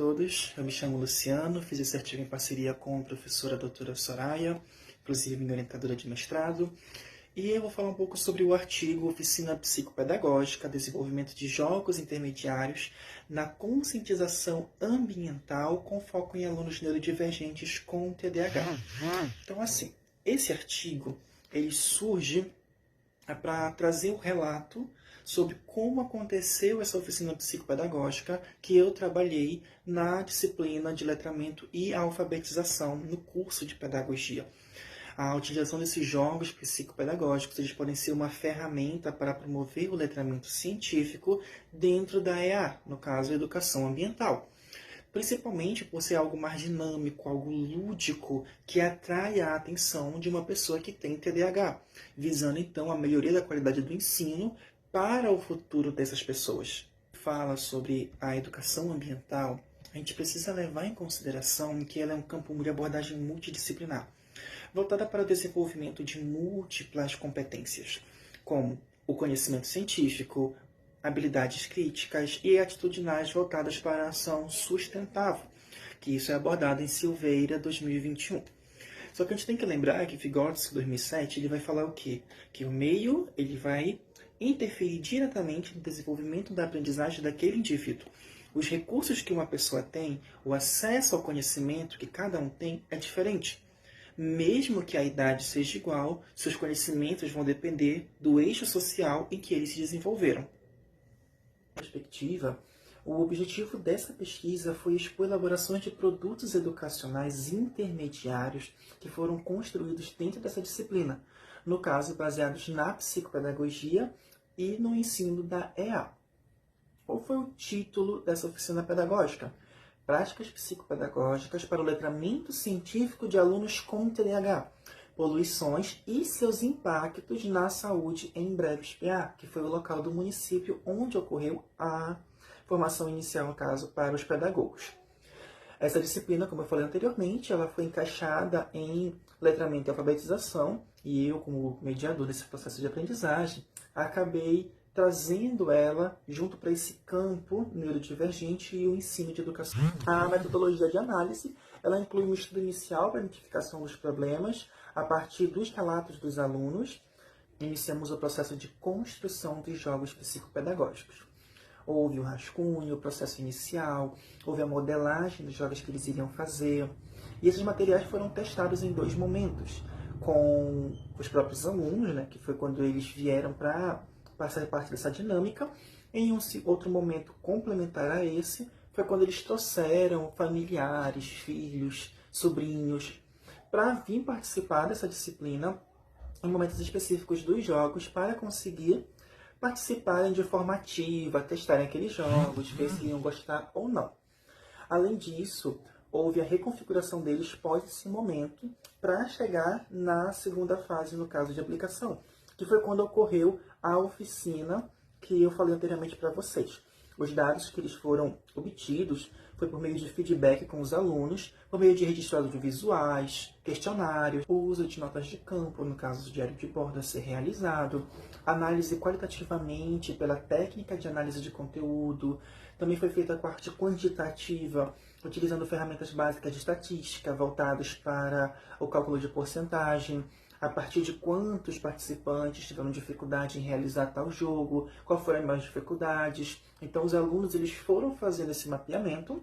todos, eu me chamo Luciano, fiz esse artigo em parceria com a professora doutora Soraya, inclusive minha orientadora de mestrado, e eu vou falar um pouco sobre o artigo Oficina Psicopedagógica, Desenvolvimento de Jogos Intermediários na Conscientização Ambiental com foco em alunos neurodivergentes com TDAH. Então, assim, esse artigo, ele surge para trazer o relato sobre como aconteceu essa oficina psicopedagógica que eu trabalhei na disciplina de letramento e alfabetização no curso de pedagogia. A utilização desses jogos psicopedagógicos eles podem ser uma ferramenta para promover o letramento científico dentro da EA, no caso, a educação ambiental. Principalmente por ser algo mais dinâmico, algo lúdico, que atrai a atenção de uma pessoa que tem TDAH, visando então a melhoria da qualidade do ensino para o futuro dessas pessoas. Fala sobre a educação ambiental, a gente precisa levar em consideração que ela é um campo de abordagem multidisciplinar, voltada para o desenvolvimento de múltiplas competências, como o conhecimento científico, habilidades críticas e atitudinais voltadas para a ação sustentável, que isso é abordado em Silveira 2021. Só que a gente tem que lembrar que Vygotsky 2007 ele vai falar o quê? Que o meio ele vai interferir diretamente no desenvolvimento da aprendizagem daquele indivíduo. Os recursos que uma pessoa tem, o acesso ao conhecimento que cada um tem é diferente. Mesmo que a idade seja igual, seus conhecimentos vão depender do eixo social em que eles se desenvolveram. Perspectiva, o objetivo dessa pesquisa foi expor elaborações de produtos educacionais intermediários que foram construídos dentro dessa disciplina, no caso baseados na psicopedagogia e no ensino da EA. Qual foi o título dessa oficina pedagógica? Práticas psicopedagógicas para o letramento científico de alunos com TDAH, poluições e seus impactos na saúde em Breves PA, que foi o local do município onde ocorreu a formação inicial, no caso, para os pedagogos. Essa disciplina, como eu falei anteriormente, ela foi encaixada em letramento e alfabetização, e eu, como mediador desse processo de aprendizagem, acabei trazendo ela junto para esse campo neurodivergente e o ensino de educação. A metodologia de análise, ela inclui um estudo inicial para a identificação dos problemas a partir dos relatos dos alunos. Iniciamos o processo de construção dos jogos psicopedagógicos. Houve o rascunho, o processo inicial, houve a modelagem dos jogos que eles iriam fazer. E esses materiais foram testados em 2 momentos, com os próprios alunos, né, que foi quando eles vieram para fazer parte dessa dinâmica. Em um outro momento complementar a esse, foi quando eles trouxeram familiares, filhos, sobrinhos, para vir participar dessa disciplina em momentos específicos dos jogos, para conseguir participarem de forma ativa, testarem aqueles jogos, ver se iam gostar ou não. Além disso, houve a reconfiguração deles pós esse momento, para chegar na segunda fase, no caso de aplicação, que foi quando ocorreu a oficina que eu falei anteriormente para vocês. Os dados que eles foram obtidos foi por meio de feedback com os alunos, por meio de registro audiovisuais, questionários, o uso de notas de campo, no caso do diário de bordo a ser realizado, análise qualitativamente pela técnica de análise de conteúdo, também foi feita a parte quantitativa, utilizando ferramentas básicas de estatística voltadas para o cálculo de porcentagem, a partir de quantos participantes tiveram dificuldade em realizar tal jogo, qual foram as maiores dificuldades. Então, os alunos eles foram fazendo esse mapeamento,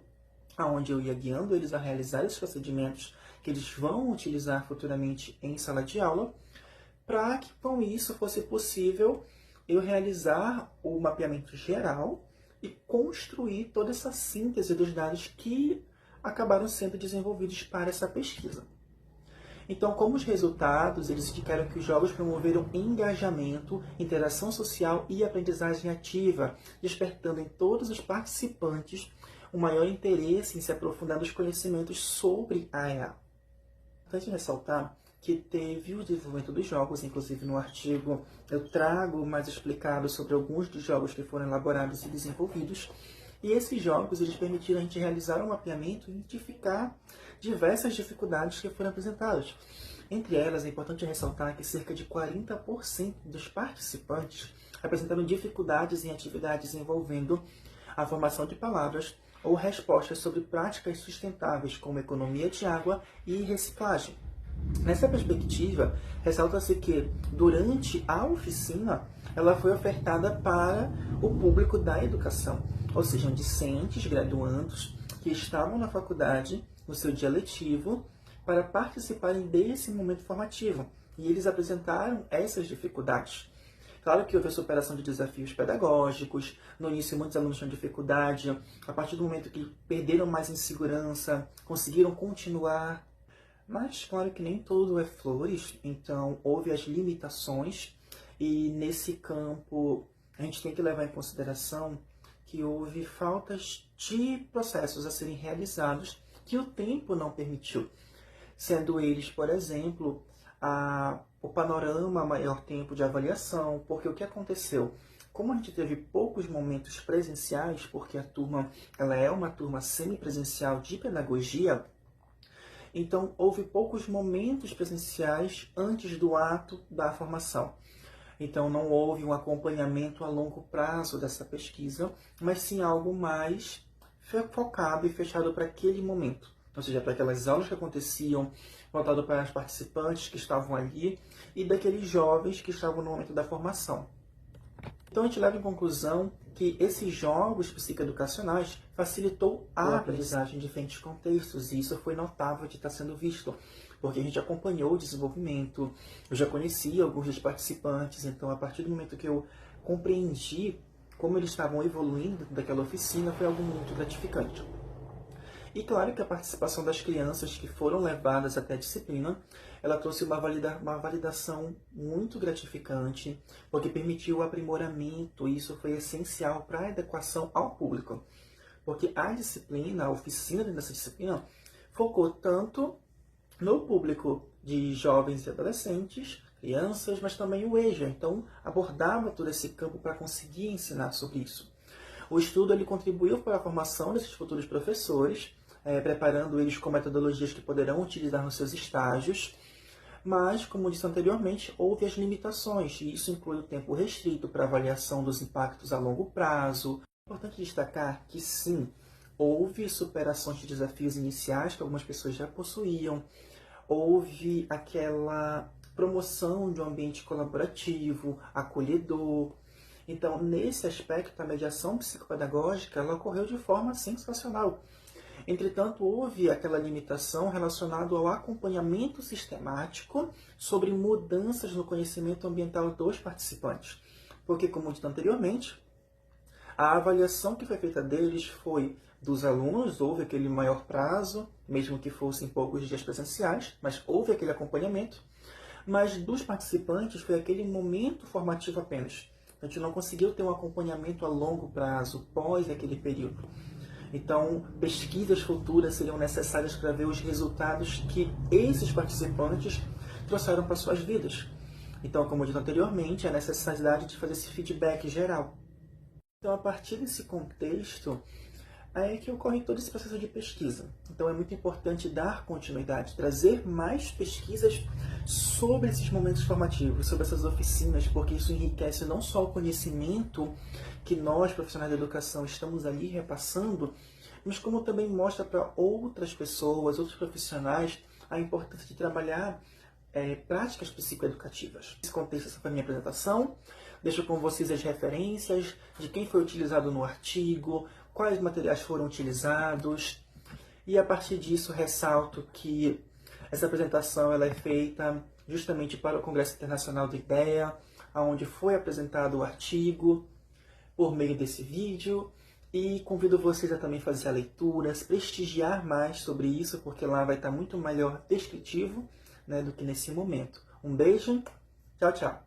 onde eu ia guiando eles a realizar esses procedimentos que eles vão utilizar futuramente em sala de aula, para que com isso fosse possível eu realizar o mapeamento geral e construir toda essa síntese dos dados que acabaram sendo desenvolvidos para essa pesquisa. Então, como os resultados, eles indicaram que os jogos promoveram engajamento, interação social e aprendizagem ativa, despertando em todos os participantes um maior interesse em se aprofundar nos conhecimentos sobre a EA. Importante ressaltar que teve o desenvolvimento dos jogos, inclusive no artigo eu trago mais explicado sobre alguns dos jogos que foram elaborados e desenvolvidos. E esses jogos eles permitiram a gente realizar um mapeamento e identificar diversas dificuldades que foram apresentadas. Entre elas, é importante ressaltar que cerca de 40% dos participantes apresentaram dificuldades em atividades envolvendo a formação de palavras, ou respostas sobre práticas sustentáveis, como economia de água e reciclagem. Nessa perspectiva, ressalta-se que, durante a oficina, ela foi ofertada para o público da educação, ou seja, discentes, graduandos, que estavam na faculdade, no seu dia letivo, para participarem desse momento formativo. E eles apresentaram essas dificuldades. Claro que houve a superação de desafios pedagógicos, no início muitos alunos tinham dificuldade, a partir do momento que perderam mais insegurança, conseguiram continuar. Mas claro que nem tudo é flores, então houve as limitações, e nesse campo a gente tem que levar em consideração que houve faltas de processos a serem realizados que o tempo não permitiu, sendo eles, por exemplo, o panorama, maior tempo de avaliação, porque o que aconteceu? Como a gente teve poucos momentos presenciais, porque a turma ela é uma turma semipresencial de pedagogia, então houve poucos momentos presenciais antes do ato da formação. Então não houve um acompanhamento a longo prazo dessa pesquisa, mas sim algo mais focado e fechado para aquele momento. Ou seja, para aquelas aulas que aconteciam, voltado para os participantes que estavam ali e daqueles jovens que estavam no momento da formação. Então a gente leva em conclusão que esses jogos psicoeducacionais facilitou a aprendizagem em diferentes contextos, e isso foi notável de estar sendo visto, porque a gente acompanhou o desenvolvimento, eu já conhecia alguns dos participantes, então a partir do momento que eu compreendi como eles estavam evoluindo daquela oficina, foi algo muito gratificante. E claro que a participação das crianças que foram levadas até a disciplina, ela trouxe uma validação muito gratificante, porque permitiu o aprimoramento, e isso foi essencial para a adequação ao público. Porque a disciplina, a oficina dessa disciplina, focou tanto no público de jovens e adolescentes, crianças, mas também o EJA. Então, abordava todo esse campo para conseguir ensinar sobre isso. O estudo ele contribuiu para a formação desses futuros professores, preparando eles com metodologias que poderão utilizar nos seus estágios, mas, como disse anteriormente, houve as limitações, e isso inclui o tempo restrito para avaliação dos impactos a longo prazo. É importante destacar que, sim, houve superações de desafios iniciais que algumas pessoas já possuíam, houve aquela promoção de um ambiente colaborativo, acolhedor. Então, nesse aspecto, a mediação psicopedagógica ela ocorreu de forma sensacional. Entretanto, houve aquela limitação relacionada ao acompanhamento sistemático sobre mudanças no conhecimento ambiental dos participantes. Porque, como dito anteriormente, a avaliação que foi feita deles foi dos alunos, houve aquele maior prazo, mesmo que fossem poucos dias presenciais, mas houve aquele acompanhamento. Mas dos participantes foi aquele momento formativo apenas. A gente não conseguiu ter um acompanhamento a longo prazo, pós aquele período. Então, pesquisas futuras seriam necessárias para ver os resultados que esses participantes trouxeram para suas vidas. Então, como dito anteriormente, a necessidade de fazer esse feedback geral. Então, a partir desse contexto, é que ocorre todo esse processo de pesquisa. Então, é muito importante dar continuidade, trazer mais pesquisas sobre esses momentos formativos, sobre essas oficinas, porque isso enriquece não só o conhecimento que nós, profissionais da educação, estamos ali repassando, mas como também mostra para outras pessoas, outros profissionais, a importância de trabalhar práticas psicoeducativas. Nesse contexto, essa foi a minha apresentação. Deixo com vocês as referências de quem foi utilizado no artigo, quais materiais foram utilizados. E a partir disso, ressalto que essa apresentação ela é feita justamente para o Congresso Internacional do IDEA, onde foi apresentado o artigo por meio desse vídeo. E convido vocês a também fazer a leitura, prestigiar mais sobre isso, porque lá vai estar muito melhor descritivo, né, do que nesse momento. Um beijo, tchau, tchau!